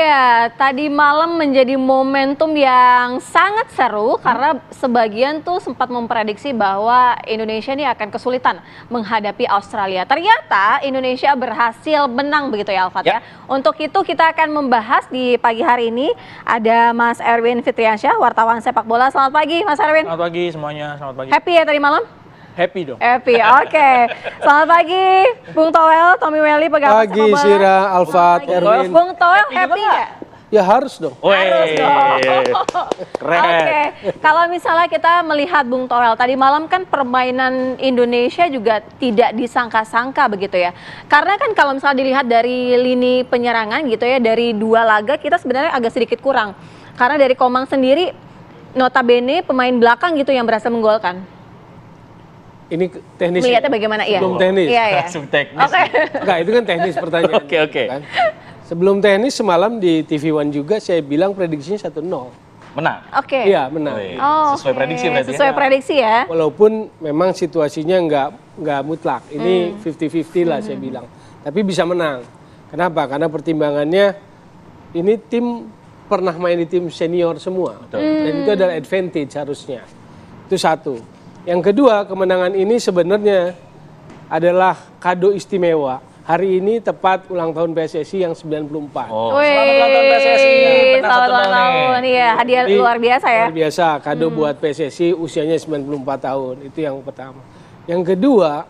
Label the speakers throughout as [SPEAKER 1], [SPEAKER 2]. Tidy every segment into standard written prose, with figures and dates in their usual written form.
[SPEAKER 1] Iya, tadi malam menjadi momentum yang sangat seru karena sebagian tuh sempat memprediksi bahwa Indonesia ini akan kesulitan menghadapi Australia. Ternyata Indonesia berhasil menang begitu ya Alfat ya. Untuk itu kita akan membahas di pagi hari ini ada Mas Erwin Fitriansyah, wartawan sepak bola. Selamat pagi Mas Erwin.
[SPEAKER 2] Selamat pagi semuanya, selamat pagi.
[SPEAKER 1] Happy ya tadi malam?
[SPEAKER 2] Happy dong.
[SPEAKER 1] Happy, oke. Selamat pagi, Bung Toel, Tommy Welly, pegawas sepak bola.
[SPEAKER 3] Pagi, Sira, Alfat, Erwin.
[SPEAKER 1] Bung Toel happy nggak?
[SPEAKER 3] Ya harus dong.
[SPEAKER 1] Harus dong.
[SPEAKER 2] Keren.
[SPEAKER 1] Oke, kalau misalnya kita melihat Bung Toel, tadi malam kan permainan Indonesia juga tidak disangka-sangka begitu ya. Karena kan kalau misalnya dilihat dari lini penyerangan gitu ya, dari dua laga kita sebenarnya agak sedikit kurang. Karena dari Komang sendiri, notabene pemain belakang gitu yang berhasil menggolkan.
[SPEAKER 3] Ini teknis.
[SPEAKER 1] Melihatnya bagaimana?
[SPEAKER 3] Sebelum
[SPEAKER 1] Iya.
[SPEAKER 3] teknis.
[SPEAKER 1] Iya, iya.
[SPEAKER 2] Langsung teknis.
[SPEAKER 1] Oke.
[SPEAKER 3] Enggak, itu kan teknis pertanyaan.
[SPEAKER 2] Oke.
[SPEAKER 3] Kan? Sebelum teknis semalam di TV One juga saya bilang prediksinya 1-0.
[SPEAKER 2] Menang.
[SPEAKER 1] Oke.
[SPEAKER 3] Iya, menang.
[SPEAKER 1] Oh,
[SPEAKER 2] Sesuai
[SPEAKER 1] oke.
[SPEAKER 2] prediksi berarti.
[SPEAKER 1] Sesuai prediksi ya.
[SPEAKER 3] Walaupun memang situasinya nggak mutlak. Ini 50-50 lah saya bilang. Tapi bisa menang. Kenapa? Karena pertimbangannya ini tim pernah main di tim senior semua. Dan itu adalah advantage harusnya. Itu satu. Yang kedua, kemenangan ini sebenarnya adalah kado istimewa. Hari ini tepat ulang tahun PSSI yang 94.
[SPEAKER 2] Oh, selamat ulang tahun PSSI.
[SPEAKER 1] Selamat ulang tahun. Iya, hadiah
[SPEAKER 3] Jadi,
[SPEAKER 1] luar biasa ya.
[SPEAKER 3] Luar biasa, kado buat PSSI usianya 94 tahun. Itu yang pertama. Yang kedua,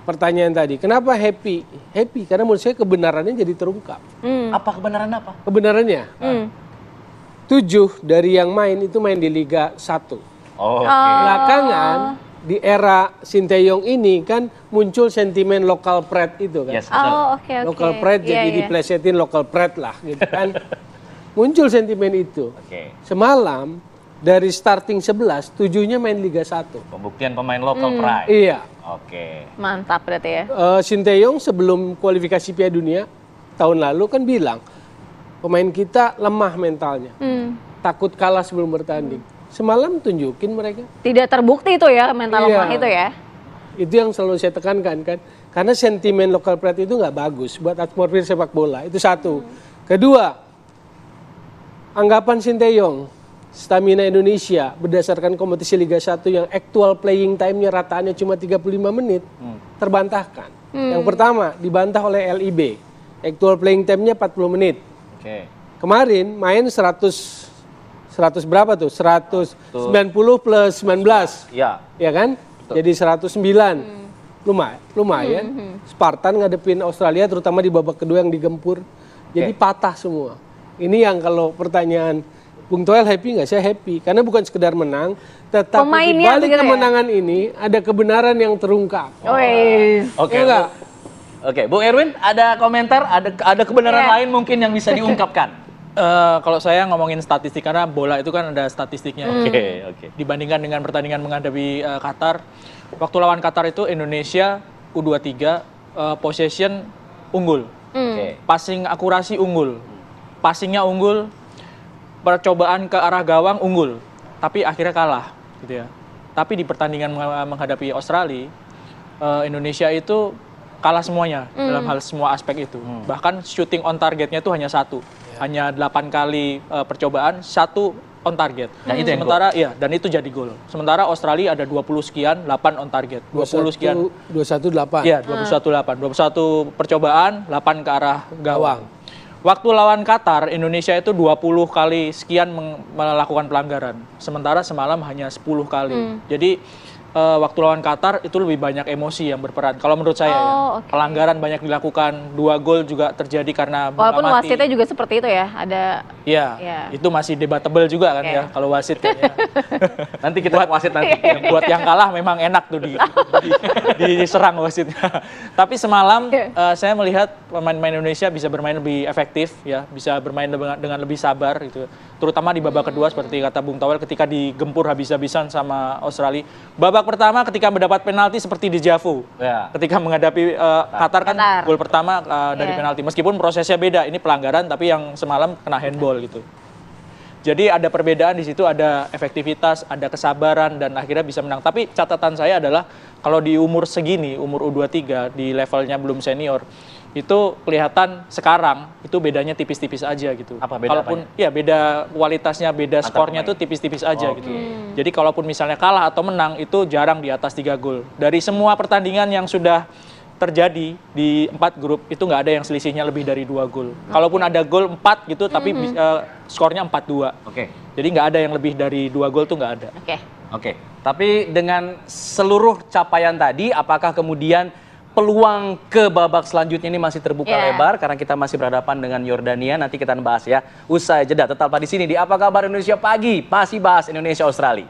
[SPEAKER 3] pertanyaan tadi, kenapa happy? Happy karena menurut saya kebenarannya jadi terungkap.
[SPEAKER 2] Apa kebenaran apa?
[SPEAKER 3] Kebenarannya, 7 dari yang main itu main di Liga 1.
[SPEAKER 2] Oh,
[SPEAKER 3] Belakangan di era Sinteyong ini kan muncul sentimen local pride itu kan.
[SPEAKER 2] Yes, betul.
[SPEAKER 1] Oh, oke.
[SPEAKER 3] Local pride
[SPEAKER 1] Iya,
[SPEAKER 3] jadi
[SPEAKER 1] iya.
[SPEAKER 3] diplesetin local pride lah gitu kan. Muncul sentimen itu.
[SPEAKER 2] Oke.
[SPEAKER 3] Semalam dari starting 11, 7-nya main Liga 1.
[SPEAKER 2] Pembuktian pemain lokal pride.
[SPEAKER 3] Iya.
[SPEAKER 2] Oke.
[SPEAKER 1] Mantap berarti ya.
[SPEAKER 3] Sinteyong sebelum kualifikasi Piala Dunia tahun lalu kan bilang pemain kita lemah mentalnya. Takut kalah sebelum bertanding. Semalam tunjukin mereka.
[SPEAKER 1] Tidak terbukti itu ya mental
[SPEAKER 3] Iya.
[SPEAKER 1] lemah itu ya.
[SPEAKER 3] Itu yang selalu saya tekankan kan. Karena sentimen local pride itu nggak bagus buat atmosfer sepak bola. Itu satu. Kedua, anggapan Sinteyong, stamina Indonesia berdasarkan kompetisi Liga 1 yang actual playing time-nya rataannya cuma 35 menit, terbantahkan. Yang pertama, dibantah oleh LIB. Actual playing time-nya 40 menit.
[SPEAKER 2] Oke.
[SPEAKER 3] Kemarin main 100 berapa tuh? 190 plus 19.
[SPEAKER 2] Ya.
[SPEAKER 3] Ya kan? Jadi 109. Lumayan. Spartan ngadepin Australia terutama di babak kedua yang digempur. Jadi patah semua. Ini yang kalau pertanyaan Bung Toel happy nggak? Saya happy. Karena bukan sekedar menang, tetapi di
[SPEAKER 1] Pemainnya
[SPEAKER 3] balik
[SPEAKER 1] begitu ya?
[SPEAKER 3] kemenangan ini ada kebenaran yang terungkap.
[SPEAKER 1] Wih.
[SPEAKER 2] Oke.
[SPEAKER 3] Ya nggak?
[SPEAKER 2] Oke, Bung Erwin, ada komentar, ada kebenaran
[SPEAKER 1] Iya.
[SPEAKER 2] lain mungkin yang bisa diungkapkan.
[SPEAKER 4] Kalau saya ngomongin statistik, karena bola itu kan ada statistiknya.
[SPEAKER 2] Oke.
[SPEAKER 4] Dibandingkan dengan pertandingan menghadapi Qatar, waktu lawan Qatar itu Indonesia U23 possession unggul,
[SPEAKER 2] Oke.
[SPEAKER 4] passing akurasi unggul, passingnya unggul, percobaan ke arah gawang unggul, tapi akhirnya kalah, gitu ya. Tapi di pertandingan menghadapi Australia, Indonesia itu kalah semuanya dalam hal semua aspek itu. Bahkan shooting on targetnya itu hanya 1. Hanya 8 kali percobaan, 1 on target.
[SPEAKER 2] Dan itu yang
[SPEAKER 4] sementara dan itu jadi gol. Sementara Australia ada 20 sekian, 8 on target. 20 sekian.
[SPEAKER 3] 21-8.
[SPEAKER 4] Iya, 21-8. 21 percobaan, 8 ke arah gawang. Waktu lawan Qatar, Indonesia itu 20 kali sekian melakukan pelanggaran. Sementara semalam hanya 10 kali. Jadi waktu lawan Qatar itu lebih banyak emosi yang berperan. Kalau menurut saya
[SPEAKER 1] oke.
[SPEAKER 4] pelanggaran banyak dilakukan, 2 gol juga terjadi karena
[SPEAKER 1] Walaupun
[SPEAKER 4] mengamati.
[SPEAKER 1] wasitnya juga seperti itu ya, ada.
[SPEAKER 4] Iya,
[SPEAKER 1] Iya.
[SPEAKER 4] itu masih debatable juga kan
[SPEAKER 1] Oke.
[SPEAKER 4] ya kalau wasit kan ya.
[SPEAKER 2] Nanti kita wasit nanti.
[SPEAKER 4] Buat yang kalah memang enak tuh diserang wasitnya. Tapi semalam saya melihat pemain-pemain Indonesia bisa bermain lebih efektif ya, bisa bermain dengan lebih sabar gitu. Terutama di babak kedua seperti kata Bung Toel ketika digempur habis-habisan sama Australia. Babak pertama ketika mendapat penalti seperti di Javu.
[SPEAKER 2] Ya.
[SPEAKER 4] Ketika menghadapi Qatar kan
[SPEAKER 1] Qatar.
[SPEAKER 4] gol pertama dari penalti. Meskipun prosesnya beda, ini pelanggaran tapi yang semalam kena handball gitu. Jadi ada perbedaan di situ, ada efektivitas, ada kesabaran dan akhirnya bisa menang. Tapi catatan saya adalah kalau di umur segini, umur U23 di levelnya belum senior, itu kelihatan sekarang itu bedanya tipis-tipis aja gitu.
[SPEAKER 2] Apa beda
[SPEAKER 4] Kalaupun
[SPEAKER 2] apanya?
[SPEAKER 4] ya beda kualitasnya, beda
[SPEAKER 2] Antar
[SPEAKER 4] skornya
[SPEAKER 2] pemain.
[SPEAKER 4] tuh tipis-tipis aja
[SPEAKER 2] Oke.
[SPEAKER 4] gitu. Jadi kalaupun misalnya kalah atau menang itu jarang di atas 3 gol. Dari semua pertandingan yang sudah terjadi di 4 grup itu nggak ada yang selisihnya lebih dari 2 gol. Kalaupun ada gol 4 gitu tapi skornya 4-2.
[SPEAKER 2] Oke.
[SPEAKER 4] Jadi nggak ada yang lebih dari 2 gol tuh nggak ada.
[SPEAKER 1] Oke.
[SPEAKER 2] Oke, tapi dengan seluruh capaian tadi, apakah kemudian peluang ke babak selanjutnya ini masih terbuka
[SPEAKER 1] Yeah.
[SPEAKER 2] lebar? Karena kita masih berhadapan dengan Yordania, nanti kita bahas ya. Usai jeda, tetaplah di sini di Apa Kabar Indonesia Pagi, masih bahas Indonesia Australia.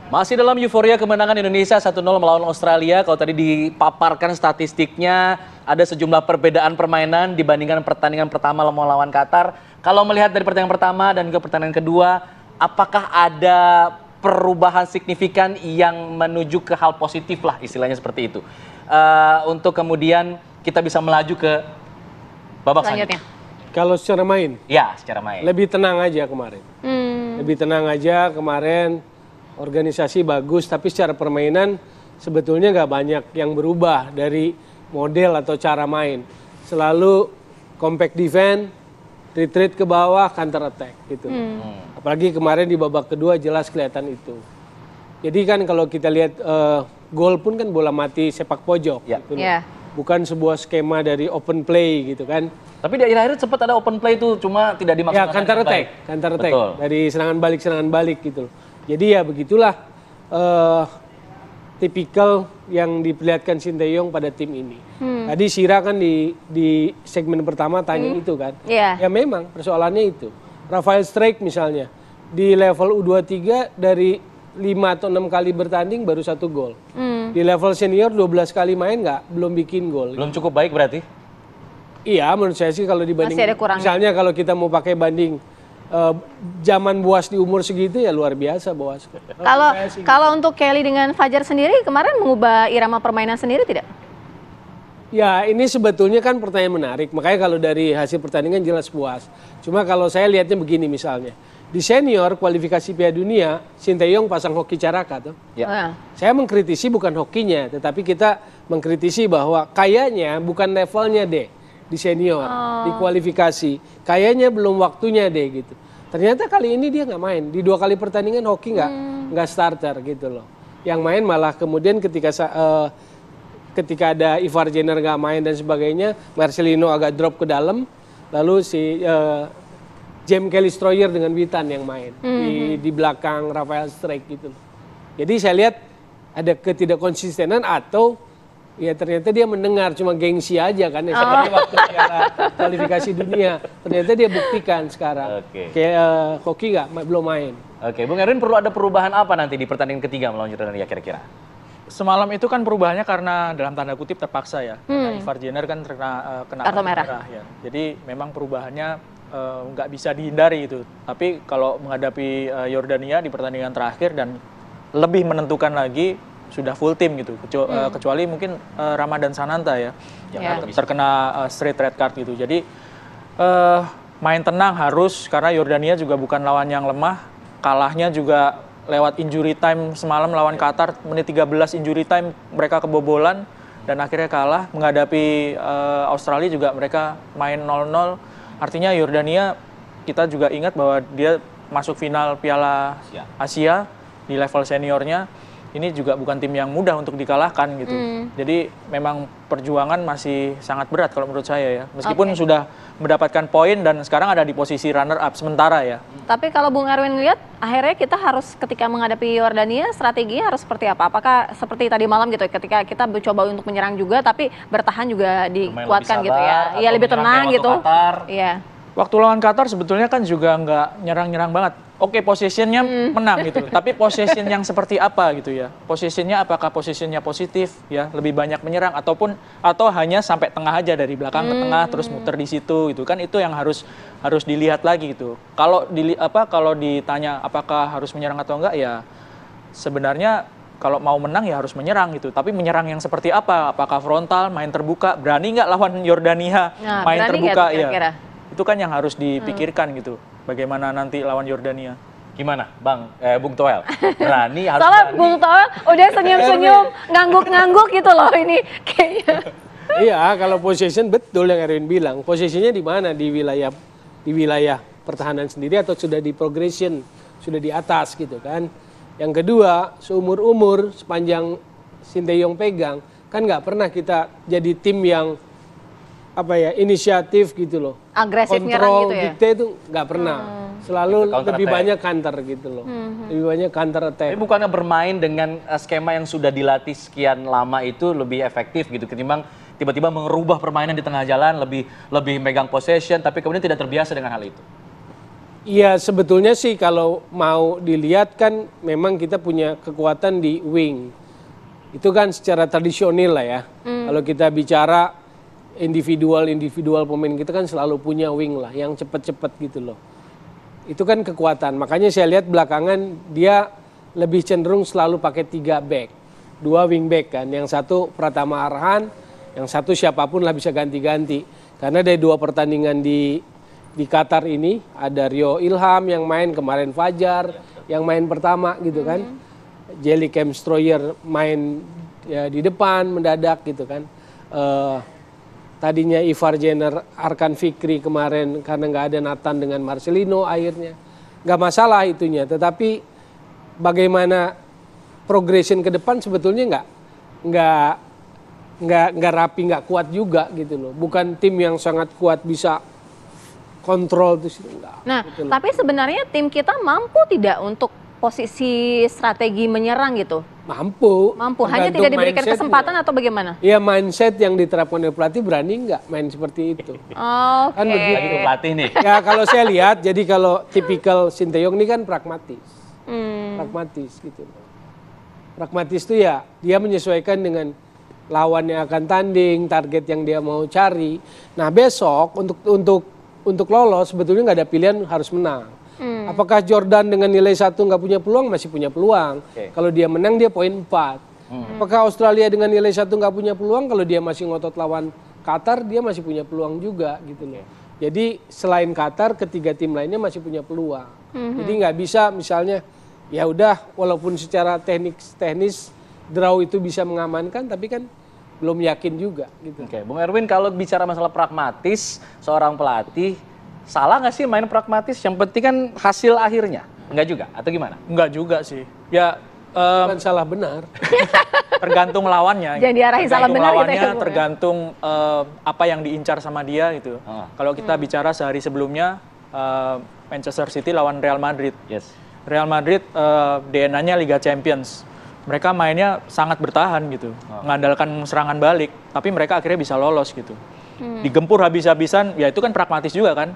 [SPEAKER 2] Masih dalam euforia kemenangan Indonesia 1-0 melawan Australia. Kalau tadi dipaparkan statistiknya, ada sejumlah perbedaan permainan dibandingkan pertandingan pertama melawan Qatar. Kalau melihat dari pertandingan pertama dan ke pertandingan kedua, apakah ada perubahan signifikan yang menuju ke hal positif lah istilahnya seperti itu. Untuk kemudian kita bisa melaju ke babak
[SPEAKER 1] Selanjutnya.
[SPEAKER 2] selanjutnya.
[SPEAKER 3] Kalau secara main,
[SPEAKER 2] Ya, secara main.
[SPEAKER 3] lebih tenang aja kemarin. Lebih tenang aja kemarin, organisasi bagus, tapi secara permainan sebetulnya nggak banyak yang berubah dari model atau cara main. Selalu compact defense, retreat ke bawah, counter attack gitu. Apalagi kemarin di babak kedua jelas kelihatan itu. Jadi kan kalau kita lihat gol pun kan bola mati sepak pojok.
[SPEAKER 2] Ya.
[SPEAKER 3] Gitu loh.
[SPEAKER 1] Ya.
[SPEAKER 3] Bukan sebuah skema dari open play gitu kan.
[SPEAKER 2] Tapi di akhir-akhir sempat ada open play itu, cuma tidak dimaksudkan.
[SPEAKER 3] Ya counter attack, counter attack
[SPEAKER 2] Betul.
[SPEAKER 3] dari serangan balik gitu loh. Jadi ya begitulah tipikal yang diperlihatkan Sinteyong pada tim ini. Tadi Sira kan di segmen pertama tanya itu kan.
[SPEAKER 1] Iya.
[SPEAKER 3] Ya memang persoalannya itu. Rafael Strijk misalnya di level U23 dari 5 atau 6 kali bertanding baru 1 gol. Di level senior 12 kali main belum bikin gol.
[SPEAKER 2] Belum cukup baik berarti?
[SPEAKER 3] Iya, menurut saya sih kalau dibanding,
[SPEAKER 1] Masih ada kurangnya.
[SPEAKER 3] misalnya kalau kita mau pakai banding zaman Boas di umur segitu ya luar biasa Boas.
[SPEAKER 1] Kalau untuk Kelly dengan Fajar sendiri kemarin mengubah irama permainan sendiri tidak?
[SPEAKER 3] Ya ini sebetulnya kan pertanyaan menarik, makanya kalau dari hasil pertandingan jelas puas. Cuma kalau saya lihatnya begini misalnya, di senior kualifikasi Piala Dunia, Sinteyong pasang hoki Caraka tuh.
[SPEAKER 2] Ya.
[SPEAKER 1] Ah.
[SPEAKER 3] Saya mengkritisi bukan hokinya, tetapi kita mengkritisi bahwa kayaknya bukan levelnya deh di senior, di kualifikasi. Kayaknya belum waktunya deh gitu. Ternyata kali ini dia nggak main. Di 2 kali pertandingan hoki nggak starter gitu loh. Yang main malah kemudian ketika ada Ivar Jenner nggak main dan sebagainya, Marcelino agak drop ke dalam, lalu si James Kelly Stroyer dengan Witan yang main di belakang Rafael Strijk gitu loh. Jadi saya lihat ada ketidakkonsistenan atau ya ternyata dia mendengar cuma gengsi aja kan ya seperti waktu Piala kualifikasi dunia. Ternyata dia buktikan sekarang.
[SPEAKER 2] Oke.
[SPEAKER 3] Kayak hoki belum main.
[SPEAKER 2] Oke, Bung Erwin perlu ada perubahan apa nanti di pertandingan ketiga melawan Jordania kira-kira?
[SPEAKER 4] Semalam itu kan perubahannya karena dalam tanda kutip terpaksa ya. Karena Ivar Jenner kan kena
[SPEAKER 1] Kartu merah.
[SPEAKER 4] ya. Jadi memang perubahannya nggak bisa dihindari itu. Tapi kalau menghadapi Yordania di pertandingan terakhir dan lebih menentukan lagi sudah full tim gitu. Kecuali mungkin Ramadan Sananta ya yang terkena straight red card gitu. Jadi main tenang harus karena Yordania juga bukan lawan yang lemah. Kalahnya juga lewat injury time semalam lawan Qatar, menit 13 injury time mereka kebobolan dan akhirnya kalah. Menghadapi Australia juga mereka main 0-0. Artinya Yordania kita juga ingat bahwa dia masuk final Piala Asia di level seniornya. Ini juga bukan tim yang mudah untuk dikalahkan gitu. Jadi memang perjuangan masih sangat berat kalau menurut saya ya. Meskipun sudah mendapatkan poin dan sekarang ada di posisi runner up sementara ya.
[SPEAKER 1] Tapi kalau Bung Erwin lihat, akhirnya kita harus ketika menghadapi Yordania strateginya harus seperti apa? Apakah seperti tadi malam gitu, ketika kita mencoba untuk menyerang juga, tapi bertahan juga dikuatkan gitu ya? Iya lebih tenang gitu. Iya.
[SPEAKER 4] Waktu lawan Qatar sebetulnya kan juga nggak nyerang-nyerang banget. Oke, posisinya menang gitu. Tapi posisi yang seperti apa gitu ya? Posisinya apakah posisinya positif ya, lebih banyak menyerang atau hanya sampai tengah aja dari belakang ke tengah terus muter di situ gitu kan itu yang harus dilihat lagi gitu. Kalau ditanya apakah harus menyerang atau enggak ya sebenarnya kalau mau menang ya harus menyerang gitu. Tapi menyerang yang seperti apa? Apakah frontal, main terbuka? Berani nggak lawan Yordania main terbuka ya? Itu kan yang harus dipikirkan gitu. Bagaimana nanti lawan Yordania?
[SPEAKER 2] Gimana, Bung Toel? Berani harus
[SPEAKER 1] Soalnya
[SPEAKER 2] berani.
[SPEAKER 1] Bung Toel udah senyum-senyum, ngangguk-ngangguk gitu loh ini kayaknya.
[SPEAKER 3] Iya, kalau possession betul yang Erwin bilang. Possessionnya di mana? Di wilayah pertahanan sendiri atau sudah di progression, sudah di atas gitu kan. Yang kedua, seumur-umur sepanjang Sinteyong pegang, kan nggak pernah kita jadi tim yang inisiatif gitu loh.
[SPEAKER 1] Agresif nyerang gitu ya?
[SPEAKER 3] Dikte itu nggak pernah. Selalu
[SPEAKER 2] Counter
[SPEAKER 3] lebih
[SPEAKER 2] attack.
[SPEAKER 3] banyak counter gitu loh. Lebih banyak counter attack.
[SPEAKER 2] Tapi bukannya bermain dengan skema yang sudah dilatih sekian lama itu lebih efektif gitu ketimbang tiba-tiba merubah permainan di tengah jalan, lebih megang possession tapi kemudian tidak terbiasa dengan hal itu.
[SPEAKER 3] Iya, sebetulnya sih kalau mau dilihat kan memang kita punya kekuatan di wing. Itu kan secara tradisional lah ya. Kalau kita bicara individual pemain kita kan selalu punya wing lah yang cepat-cepat gitu loh. Itu kan kekuatan. Makanya saya lihat belakangan dia lebih cenderung selalu pakai 3 back. 2 wing back kan. Yang satu Pratama Arhan, yang satu siapapun lah bisa ganti-ganti. Karena dari 2 pertandingan di Qatar ini ada Rio Ilham yang main, kemarin Fajar yang main pertama gitu kan. Jelly Kemstroyer main ya, di depan mendadak gitu kan. Tadinya Ivar Jenner, Arkan Fikri kemarin karena nggak ada Nathan dengan Marcelino akhirnya. Nggak masalah itunya, tetapi bagaimana progression ke depan sebetulnya nggak rapi, nggak kuat juga gitu loh. Bukan tim yang sangat kuat bisa kontrol itu enggak.
[SPEAKER 1] Nah,
[SPEAKER 3] gitu loh.
[SPEAKER 1] tapi sebenarnya tim kita mampu tidak untuk posisi strategi menyerang gitu?
[SPEAKER 3] Mampu.
[SPEAKER 1] Hanya
[SPEAKER 3] Tergantung
[SPEAKER 1] tidak diberikan
[SPEAKER 3] mindsetnya.
[SPEAKER 1] kesempatan atau bagaimana?
[SPEAKER 3] Ya mindset yang diterapkan oleh pelatih, berani nggak main seperti itu.
[SPEAKER 1] Oke.
[SPEAKER 3] Kan begitu.
[SPEAKER 2] Lagi ke pelatih nih.
[SPEAKER 3] Ya kalau saya lihat, jadi kalau tipikal Sinteyong ini kan pragmatis. Pragmatis gitu. Pragmatis itu ya dia menyesuaikan dengan lawan yang akan tanding, target yang dia mau cari. Nah besok untuk lolos sebetulnya nggak ada pilihan, harus menang. Apakah Jordan dengan nilai 1 nggak punya peluang? Masih punya peluang.
[SPEAKER 2] Oke.
[SPEAKER 3] Kalau dia menang dia poin 4. Apakah Australia dengan nilai 1 nggak punya peluang? Kalau dia masih ngotot lawan Qatar, dia masih punya peluang juga gitu loh. Jadi selain Qatar, ketiga tim lainnya masih punya peluang. Jadi nggak bisa misalnya ya udah walaupun secara teknis draw itu bisa mengamankan, tapi kan belum yakin juga gitu.
[SPEAKER 2] Oke, Bung Erwin, kalau bicara masalah pragmatis, seorang pelatih salah nggak sih main pragmatis? Yang penting kan hasil akhirnya, enggak juga atau gimana?
[SPEAKER 4] Enggak juga sih. Ya
[SPEAKER 3] Bukan salah benar.
[SPEAKER 4] tergantung lawannya.
[SPEAKER 1] Jangan diarahin salah
[SPEAKER 4] Tergantung
[SPEAKER 1] benar gitu ya,
[SPEAKER 4] lawannya,
[SPEAKER 1] Bung, ya.
[SPEAKER 4] tergantung apa yang diincar sama dia gitu. Kalau kita bicara sehari sebelumnya Manchester City lawan Real Madrid.
[SPEAKER 2] Yes.
[SPEAKER 4] Real Madrid DNA-nya Liga Champions. Mereka mainnya sangat bertahan gitu, mengandalkan serangan balik, tapi mereka akhirnya bisa lolos gitu. Digempur habis-habisan, ya itu kan pragmatis juga kan.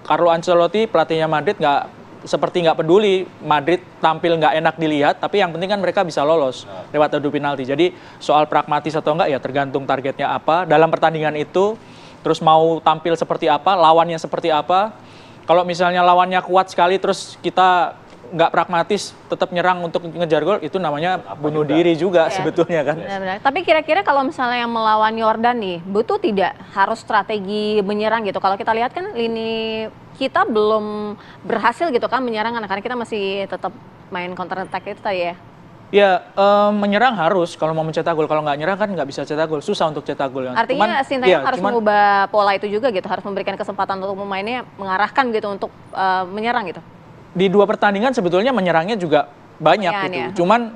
[SPEAKER 4] Carlo Ancelotti pelatihnya Madrid nggak peduli Madrid tampil nggak enak dilihat, tapi yang penting kan mereka bisa lolos lewat adu penalti. Jadi soal pragmatis atau enggak ya tergantung targetnya apa dalam pertandingan itu, terus mau tampil seperti apa, lawannya seperti apa. Kalau misalnya lawannya kuat sekali terus kita nggak pragmatis tetap nyerang untuk ngejar gol, itu namanya bunuh diri juga sebetulnya kan.
[SPEAKER 1] Benar-benar. Tapi kira-kira kalau misalnya yang melawan Yordan nih, butuh tidak harus strategi menyerang gitu? Kalau kita lihat kan lini kita belum berhasil gitu kan menyerang, karena kita masih tetap main counter attack itu tadi ya.
[SPEAKER 4] Ya menyerang harus kalau mau mencetak gol, kalau nggak nyerang kan nggak bisa cetak gol, susah untuk cetak gol.
[SPEAKER 1] Artinya Sinteyong harus mengubah pola itu juga gitu, harus memberikan kesempatan untuk pemainnya mengarahkan gitu untuk menyerang gitu.
[SPEAKER 4] Di 2 pertandingan sebetulnya menyerangnya juga banyak gitu.
[SPEAKER 1] Ya.
[SPEAKER 4] Cuman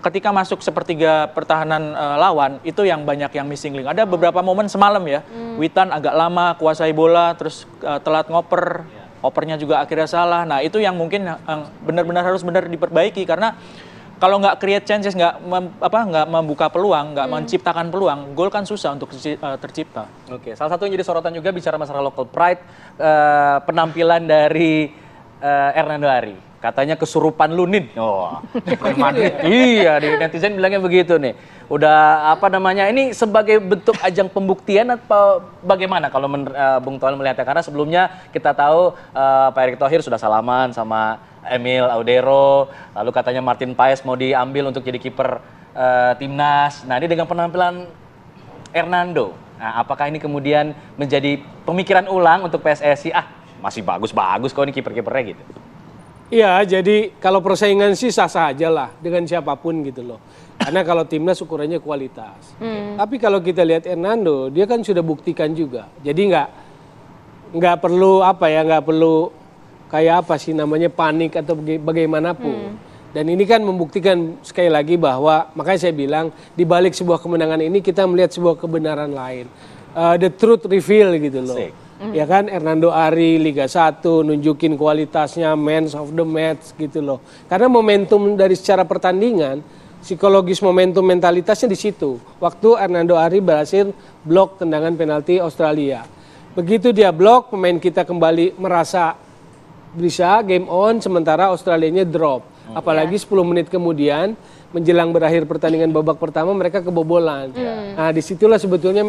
[SPEAKER 4] ketika masuk sepertiga pertahanan lawan itu yang banyak yang missing link. Ada beberapa momen semalam ya, Witan agak lama kuasai bola, terus telat ngoper, opernya juga akhirnya salah. Nah itu yang mungkin benar-benar harus benar diperbaiki, karena kalau nggak create chances, nggak membuka peluang, nggak menciptakan peluang, gol kan susah untuk tercipta.
[SPEAKER 2] Oke, salah satu yang jadi sorotan juga bicara masalah local pride, penampilan dari Hernando Ari. Katanya kesurupan Lunin. Oh, Madrid. Iya, di netizen bilangnya begitu nih. Udah ini sebagai bentuk ajang pembuktian atau bagaimana kalau Bung Toel melihatnya? Karena sebelumnya kita tahu Pak Erick Thohir sudah salaman sama Emil Audero, lalu katanya Martin Paes mau diambil untuk jadi kiper timnas. Nah, ini dengan penampilan Hernando. Nah, apakah ini kemudian menjadi pemikiran ulang untuk PSSI? Masih bagus-bagus kok ini kiper-kipernya gitu.
[SPEAKER 3] Iya, jadi kalau persaingan sih sah-sah aja lah dengan siapapun gitu loh. Karena kalau timnas ukurannya kualitas. Tapi kalau kita lihat Hernando, dia kan sudah buktikan juga. Jadi nggak perlu nggak perlu kayak apa sih namanya panik atau bagaimanapun. Dan ini kan membuktikan sekali lagi bahwa makanya saya bilang di balik sebuah kemenangan ini kita melihat sebuah kebenaran lain. The truth reveal gitu loh. Ya kan Hernando Ari Liga 1 nunjukin kualitasnya man of the match gitu loh. Karena momentum dari secara pertandingan, psikologis momentum mentalitasnya di situ. Waktu Hernando Ari berhasil blok tendangan penalti Australia. Begitu dia blok, pemain kita kembali merasa bisa game on sementara Australianya drop. Apalagi 10 menit kemudian menjelang berakhir pertandingan babak pertama mereka kebobolan. Nah disitulah sebetulnya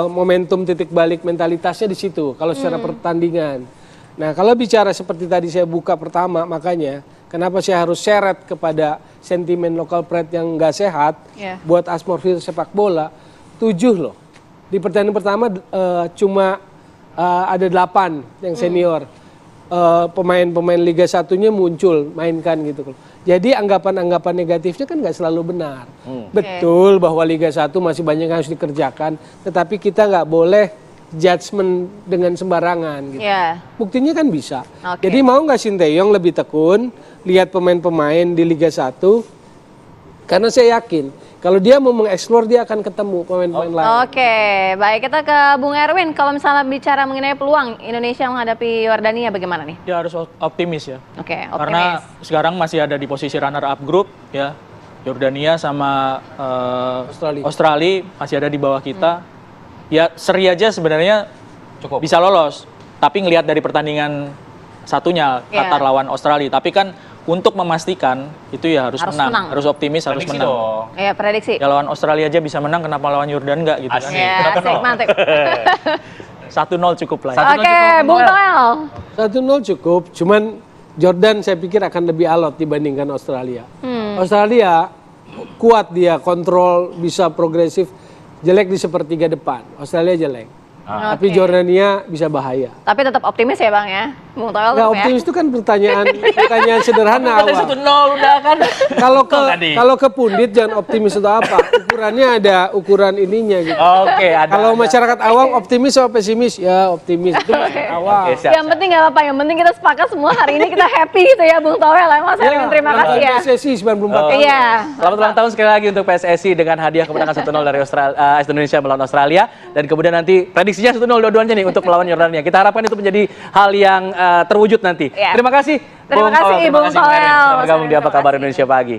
[SPEAKER 3] momentum titik balik mentalitasnya di situ kalau secara pertandingan. Nah kalau bicara seperti tadi saya buka pertama makanya kenapa saya harus seret kepada sentimen local pride yang nggak sehat buat atmosfer sepak bola 7 loh. Di pertandingan pertama cuma ada 8 yang senior. Pemain-pemain Liga 1-nya muncul mainkan gitu. Jadi anggapan-anggapan negatifnya kan nggak selalu benar. Betul bahwa Liga 1 masih banyak yang harus dikerjakan, tetapi kita nggak boleh judgement dengan sembarangan gitu. Buktinya kan bisa. Jadi mau nggak Sinteyong lebih tekun lihat pemain-pemain di Liga 1 karena saya yakin kalau dia mau mengeksplor dia akan ketemu pemain-pemain lain.
[SPEAKER 1] Oke, baik kita ke Bung Erwin. Kalau misalnya bicara mengenai peluang Indonesia menghadapi Yordania bagaimana nih?
[SPEAKER 4] Dia harus optimis ya.
[SPEAKER 1] Oke, optimis.
[SPEAKER 4] Karena sekarang masih ada di posisi runner up group ya. Yordania sama Australia masih ada di bawah kita. Ya seri aja sebenarnya cukup bisa lolos. Tapi ngelihat dari pertandingan satunya Qatar lawan Australia. Tapi kan untuk memastikan itu ya harus menang. Harus optimis, harus menang.
[SPEAKER 1] Iya, prediksi.
[SPEAKER 4] Ya lawan Australia aja bisa menang, kenapa lawan Yordan enggak gitu kan.
[SPEAKER 1] Iya, asik, mantap.
[SPEAKER 4] 1-0 cukup lah.
[SPEAKER 1] Oke, Bung Toel.
[SPEAKER 3] 1-0 cukup, cuman Jordan saya pikir akan lebih alot dibandingkan Australia. Australia kuat dia, kontrol, bisa progresif, jelek di sepertiga depan. Australia jelek. Tapi Jordania bisa bahaya.
[SPEAKER 1] Tapi tetap optimis ya Bang ya? Bung Toel
[SPEAKER 3] Nggak optimis itu kan pertanyaan sederhana awal.
[SPEAKER 2] 1-0 udah kan.
[SPEAKER 3] Kalau ke pundit jangan optimis atau apa. Ukurannya ada ukuran ininya gitu.
[SPEAKER 2] Oke, ada.
[SPEAKER 3] Kalau masyarakat awam optimis atau pesimis? Ya optimis itu masyarakat awam.
[SPEAKER 1] Yang penting nggak apa-apa, yang penting kita sepakat semua hari ini kita happy gitu ya Bung Toel. Mas Erwin terima kasih ya.
[SPEAKER 3] PSSI 94.
[SPEAKER 1] Iya.
[SPEAKER 2] Selamat ulang tahun sekali lagi untuk PSSI dengan hadiah kemenangan 1-0 dari Indonesia melawan Australia. Dan kemudian nanti prediksinya 1-0 dua-duanya nih untuk melawan Yordania. Kita harapkan itu menjadi hal yang terwujud nanti. Terima kasih.
[SPEAKER 1] Terima kasih Bung Toel.
[SPEAKER 2] Selamat bergabung di Apa Kabar Indonesia Pagi.